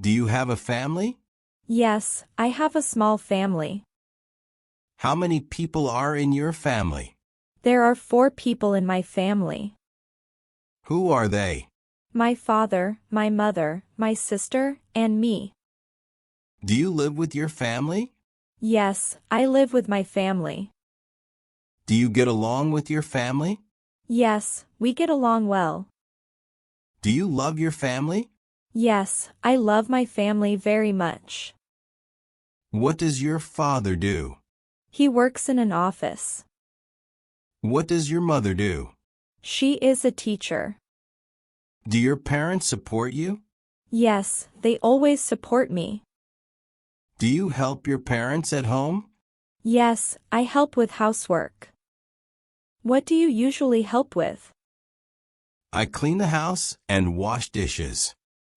Do you have a family? Yes, I have a small family. How many people are in your family? There are 4 people in my family. Who are they? My father, my mother, my sister, and me. Do you live with your family? Yes, I live with my family. Do you get along with your family? Yes, we get along well. Do you love your family? Yes, I love my family very much. What does your father do? He works in an office. What does your mother do? She is a teacher. Do your parents support you? Yes, they always support me. Do you help your parents at home? Yes, I help with housework. What do you usually help with? I clean the house and wash dishes.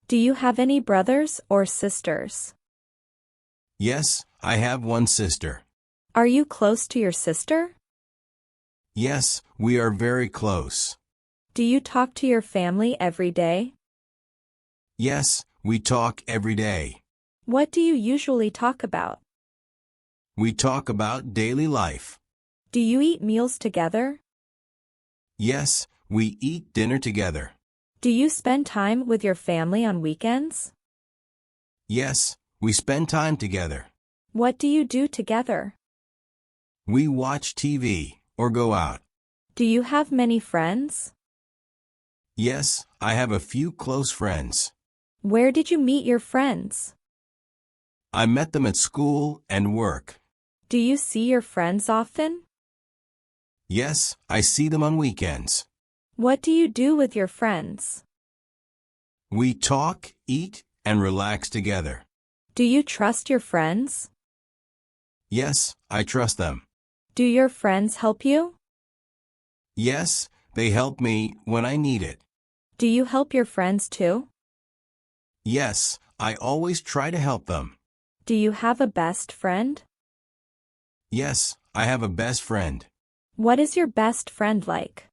Do you have any brothers or sisters? Yes, I have one sister. Are you close to your sister? Yes, we are very close. Do you talk to your family every day? Yes, we talk every day. What do you usually talk about? We talk about daily life. Do you eat meals together? Yes, we eat dinner together. Do you spend time with your family on weekends? Yes, we spend time together. What do you do together? We watch TV or go out. Do you have many friends? Yes, I have a few close friends. Where did you meet your friends? I met them at school and work. Do you see your friends often? Yes, I see them on weekends. What do you do with your friends? We talk, eat, and relax together. Do you trust your friends? Yes, I trust them. Do your friends help you? Yes, they help me when I need it. Do you help your friends too? Yes, I always try to help them. Do you have a best friend? Yes, I have a best friend. What is your best friend like?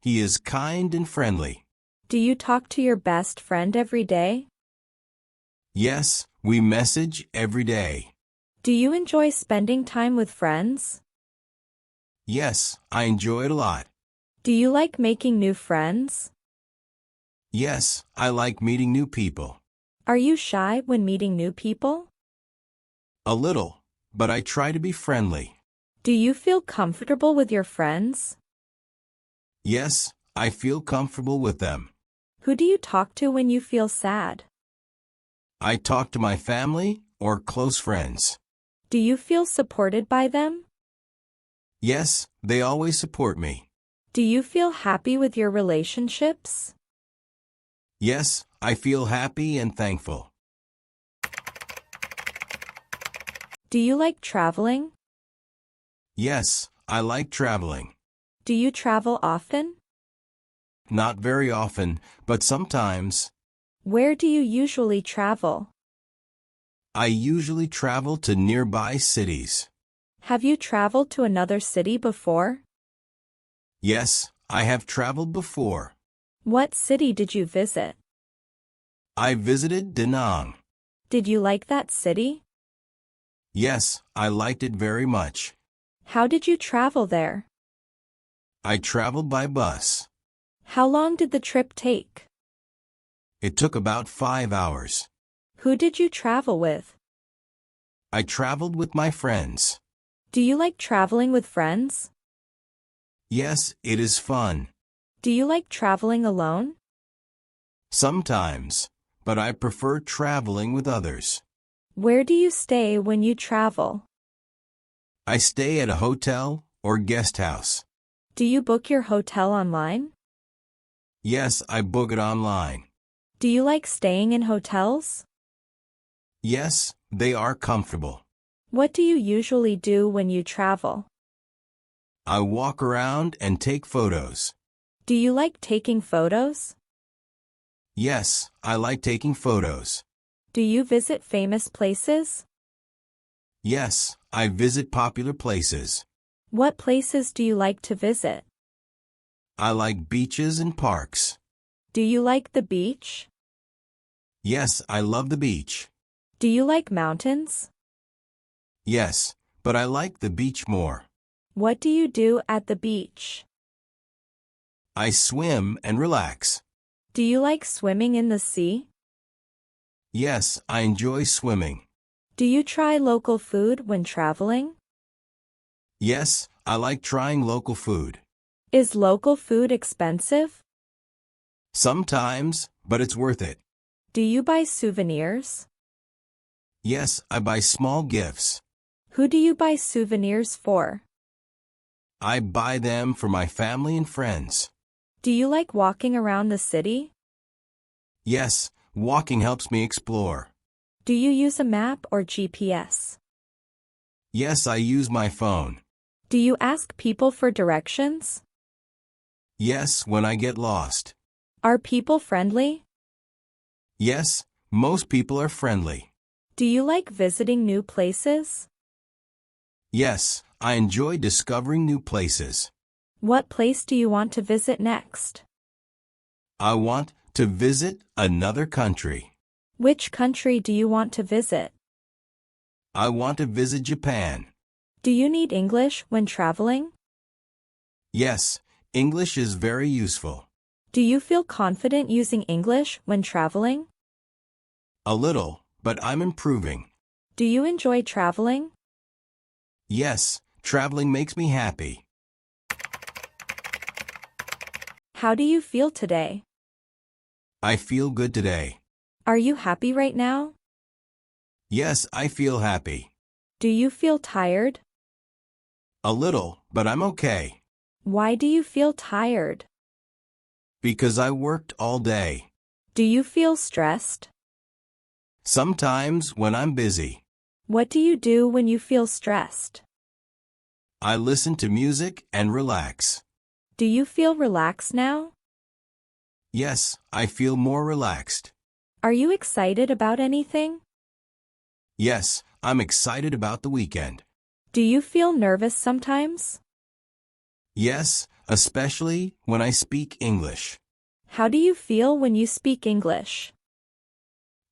He is kind and friendly. Do you talk to your best friend every day? Yes, we message every day. Do you enjoy spending time with friends? Yes, I enjoy it a lot. Do you like making new friends? Yes, I like meeting new people. Are you shy when meeting new people? A little, but I try to be friendly. Do you feel comfortable with your friends? Yes, I feel comfortable with them. Who do you talk to when you feel sad? I talk to my family or close friends. Do you feel supported by them? Yes, they always support me. Do you feel happy with your relationships? Yes, I feel happy and thankful. Do you like traveling? Yes, I like traveling. Do you travel often? Not very often, but sometimes. Where do you usually travel? I usually travel to nearby cities. Have you traveled to another city before? Yes, I have traveled before. What city did you visit? I visited Da Nang. Did you like that city? Yes, I liked it very much. How did you travel there? I traveled by bus. How long did the trip take? It took about 5 hours. Who did you travel with? I traveled with my friends. Do you like traveling with friends? Yes, it is fun. Do you like traveling alone? Sometimes, but I prefer traveling with others. Where do you stay when you travel? I stay at a hotel or guest house. Do you book your hotel online? Yes, I book it online. Do you like staying in hotels? Yes, they are comfortable. What do you usually do when you travel? I walk around and take photos. Do you like taking photos? Yes, I like taking photos. Do you visit famous places? Yes, I visit popular places. What places do you like to visit? I like beaches and parks. Do you like the beach? Yes, I love the beach. Do you like mountains? Yes, but I like the beach more. What do you do at the beach? I swim and relax. Do you like swimming in the sea? Yes, I enjoy swimming. Do you try local food when traveling? Yes, I like trying local food. Is local food expensive? Sometimes, but it's worth it. Do you buy souvenirs? Yes, I buy small gifts. Who do you buy souvenirs for? I buy them for my family and friends. Do you like walking around the city? Yes, walking helps me explore. Do you use a map or GPS? Yes, I use my phone. Do you ask people for directions? Yes, when I get lost. Are people friendly? Yes, most people are friendly. Do you like visiting new places? Yes, I enjoy discovering new places. What place do you want to visit next? I want to visit another country. Which country do you want to visit? I want to visit Japan. Do you need English when traveling? Yes, English is very useful. Do you feel confident using English when traveling? A little, but I'm improving. Do you enjoy traveling? Yes, traveling makes me happy. How do you feel today? I feel good today. Are you happy right now? Yes, I feel happy. Do you feel tired? A little, but I'm okay. Why do you feel tired? Because I worked all day. Do you feel stressed? Sometimes when I'm busy. What do you do when you feel stressed? I listen to music and relax. Do you feel relaxed now? Yes, I feel more relaxed. Are you excited about anything? Yes, I'm excited about the weekend. Do you feel nervous sometimes? Yes, especially when I speak English. How do you feel when you speak English?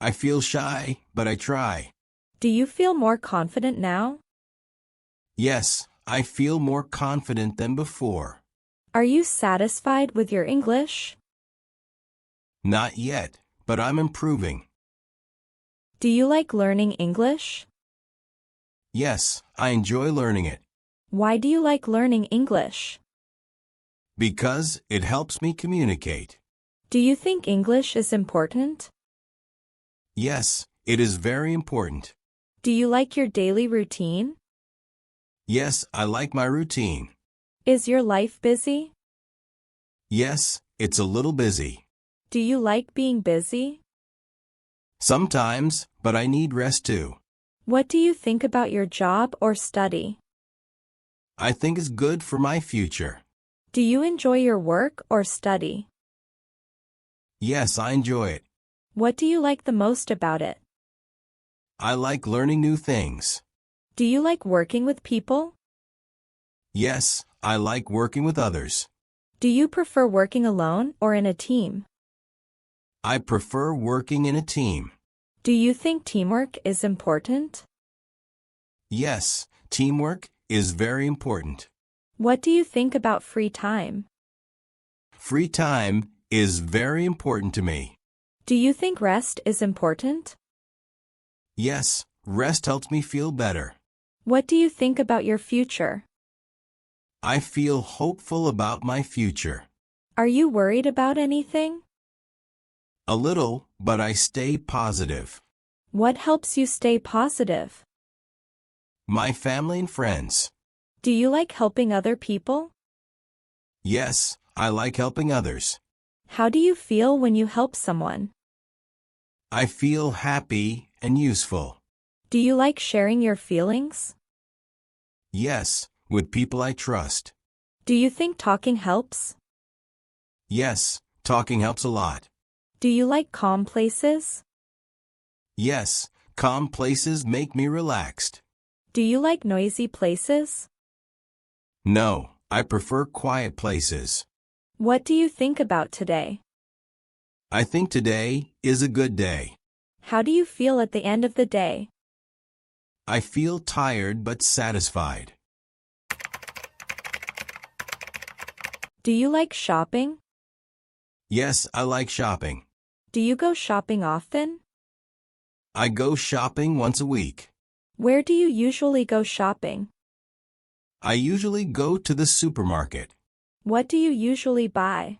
I feel shy, but I try. Do you feel more confident now? Yes, I feel more confident than before. Are you satisfied with your English? Not yet, but I'm improving. Do you like learning English? Yes, I enjoy learning it. Why do you like learning English? Because it helps me communicate. Do you think English is important? Yes, it is very important. Do you like your daily routine? Yes, I like my routine. Is your life busy? Yes, it's a little busy. Do you like being busy? Sometimes, but I need rest too. What do you think about your job or study? I think it's good for my future. Do you enjoy your work or study? Yes, I enjoy it. What do you like the most about it? I like learning new things. Do you like working with people? Yes, I like working with others. Do you prefer working alone or in a team? I prefer working in a team. Do you think teamwork is important? Yes, teamwork is very important. What do you think about free time? Free time is very important to me. Do you think rest is important? Yes, rest helps me feel better. What do you think about your future? I feel hopeful about my future. Are you worried about anything? A little, but I stay positive. What helps you stay positive? My family and friends. Do you like helping other people? Yes, I like helping others. How do you feel when you help someone? I feel happy and useful. Do you like sharing your feelings? Yes, with people I trust. Do you think talking helps? Yes, talking helps a lot. Do you like calm places? Yes, calm places make me relaxed. Do you like noisy places? No, I prefer quiet places. What do you think about today? I think today is a good day. How do you feel at the end of the day? I feel tired but satisfied. Do you like shopping? Yes, I like shopping. Do you go shopping often? I go shopping once a week. Where do you usually go shopping? I usually go to the supermarket. What do you usually buy?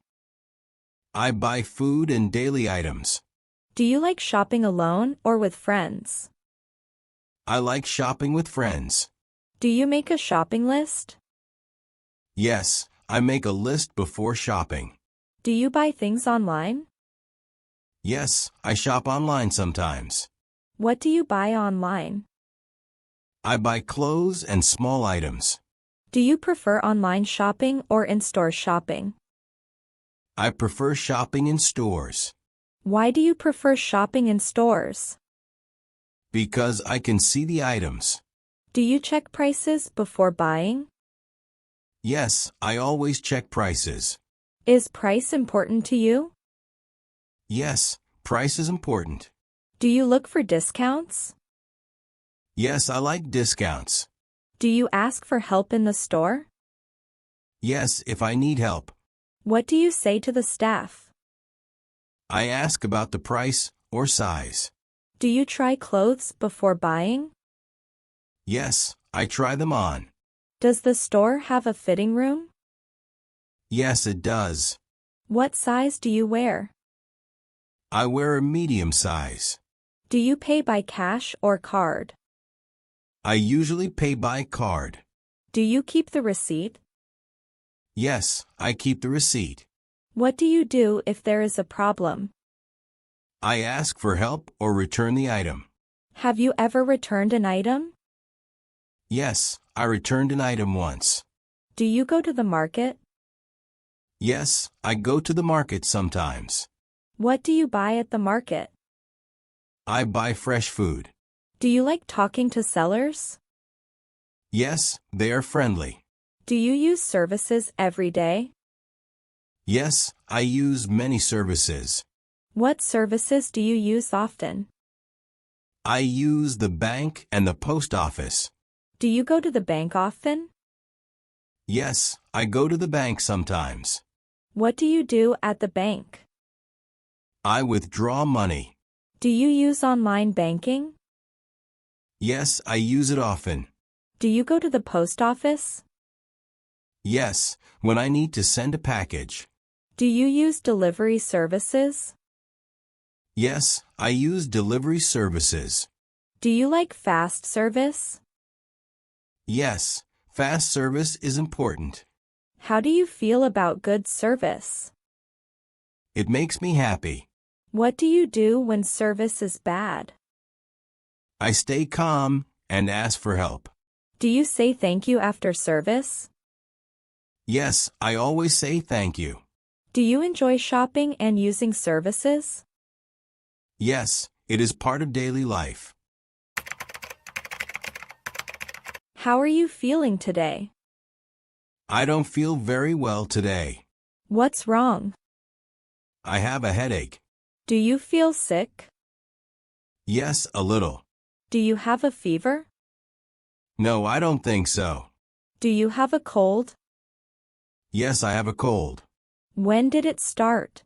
I buy food and daily items. Do you like shopping alone or with friends? I like shopping with friends. Do you make a shopping list? Yes, I make a list before shopping. Do you buy things online? Yes, I shop online sometimes. What do you buy online? I buy clothes and small items. Do you prefer online shopping or in-store shopping? I prefer shopping in stores. Why do you prefer shopping in stores? Because I can see the items. Do you check prices before buying? Yes, I always check prices. Is price important to you? Yes, price is important. Do you look for discounts? Yes, I like discounts. Do you ask for help in the store? Yes, if I need help. What do you say to the staff? I ask about the price or size. Do you try clothes before buying? Yes, I try them on. Does the store have a fitting room? Yes, it does. What size do you wear? I wear a medium size. Do you pay by cash or card? I usually pay by card. Do you keep the receipt? Yes, I keep the receipt. What do you do if there is a problem? I ask for help or return the item. Have you ever returned an item? Yes, I returned an item once. Do you go to the market? Yes, I go to the market sometimes. What do you buy at the market? I buy fresh food. Do you like talking to sellers? Yes, they are friendly. Do you use services every day? Yes, I use many services. What services do you use often? I use the bank and the post office. Do you go to the bank often? Yes, I go to the bank sometimes. What do you do at the bank? I withdraw money. Do you use online banking? Yes, I use it often. Do you go to the post office? Yes, when I need to send a package. Do you use delivery services? Yes, I use delivery services. Do you like fast service? Yes, fast service is important. How do you feel about good service? It makes me happy. What do you do when service is bad? I stay calm and ask for help. Do you say thank you after service? Yes, I always say thank you. Do you enjoy shopping and using services? Yes, it is part of daily life. How are you feeling today? I don't feel very well today. What's wrong? I have a headache. Do you feel sick? Yes, a little. Do you have a fever? No, I don't think so. Do you have a cold? Yes, I have a cold. When did it start?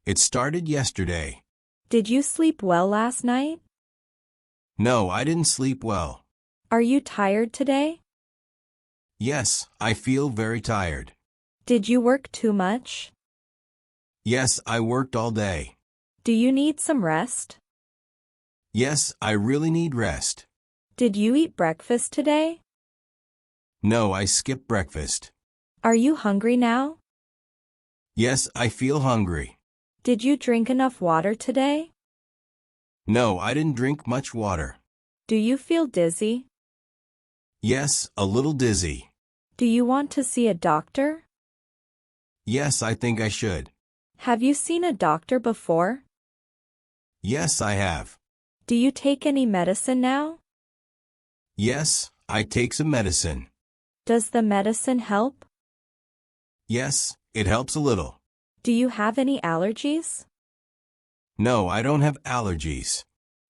It started yesterday. Did you sleep well last night? No, I didn't sleep well. Are you tired today? Yes, I feel very tired. Did you work too much? Yes, I worked all day. Do you need some rest? Yes, I really need rest. Did you eat breakfast today? No, I skipped breakfast. Are you hungry now? Yes, I feel hungry. Did you drink enough water today? No, I didn't drink much water. Do you feel dizzy? Yes, a little dizzy. Do you want to see a doctor? Yes, I think I should. Have you seen a doctor before? Yes, I have. Do you take any medicine now? Yes, I take some medicine. Does the medicine help? Yes, it helps a little. Do you have any allergies? No, I don't have allergies.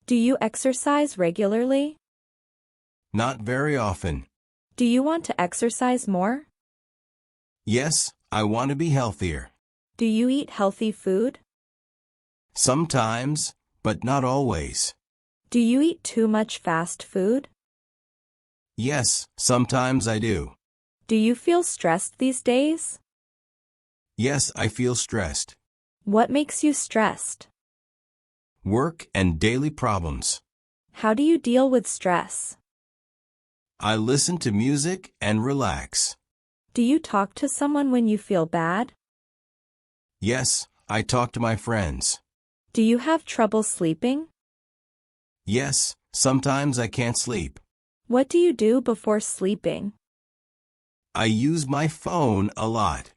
Do you exercise regularly? Not very often. Do you want to exercise more? Yes, I want to be healthier. Do you eat healthy food? Sometimes, but not always. Do you eat too much fast food? Yes, sometimes I do. Do you feel stressed these days? Yes, I feel stressed. What makes you stressed? Work and daily problems. How do you deal with stress? I listen to music and relax. Do you talk to someone when you feel bad? Yes, I talk to my friends. Do you have trouble sleeping? Yes, sometimes I can't sleep. What do you do before sleeping? I use my phone a lot.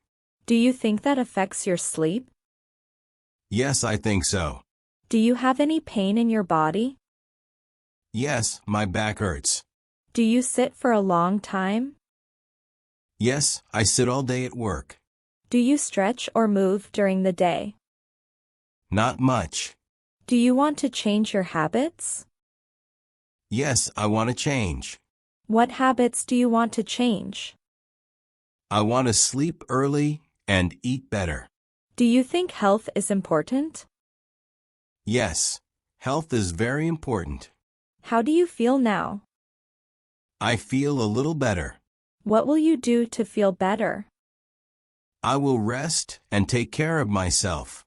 Do you think that affects your sleep? Yes, I think so. Do you have any pain in your body? Yes, my back hurts. Do you sit for a long time? Yes, I sit all day at work. Do you stretch or move during the day? Not much. Do you want to change your habits? Yes, I want to change. What habits do you want to change? I want to sleep early and eat better. Do you think health is important? Yes, health is very important. How do you feel now? I feel a little better. What will you do to feel better? I will rest and take care of myself.